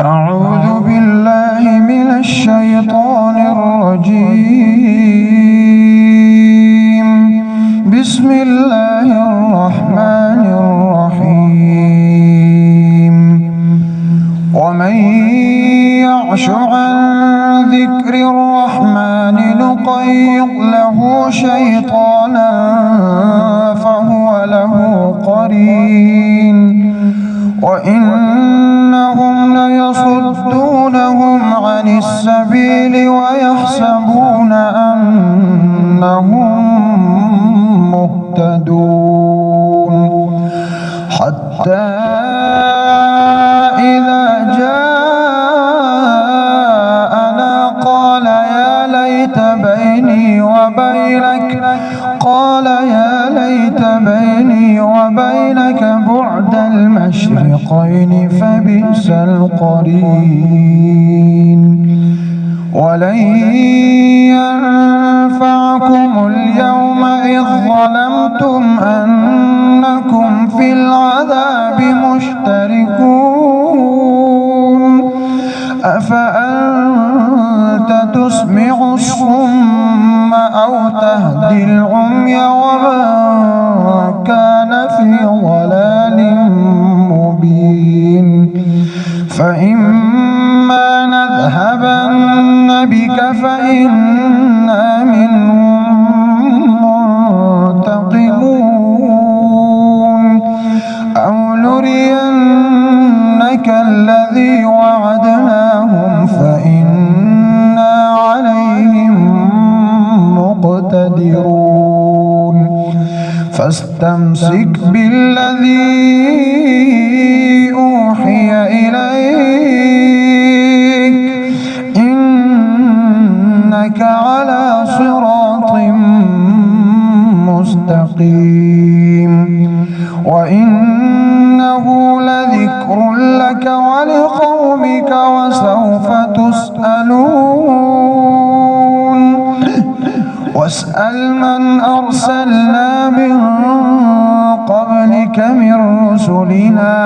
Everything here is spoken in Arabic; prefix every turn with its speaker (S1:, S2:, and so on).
S1: أعوذ بالله من الشيطان الرجيم. بسم الله الرحمن الرحيم. ومن يعش عن ذكر الرحمن نقيض له شيطانا فهو له قرين وإنهم ليصدونهم عن السبيل ويحسبون أنهم مهتدون حتى إذا جاءنا قال يا ليت بيني وبينك بعد المشرقين فبئس القرين. ولن ينفعكم اليوم إذ ظلمتم أنكم في العذاب مشتركون. أفأنت تسمع الصم أو تهدي العمي ومن كان في ضلال مبين. فإما نذهبن بك فإنا منهم منتقمون أو نرينك الذي وعدناهم فإنا عليهم مقتدرون. فاستمسك بالذي أوحي إليك إنك على صراط مستقيم وإنه لذكر لك ولقومك وسوف تسألون. واسأل من أرسلنا من قبلك من رسلنا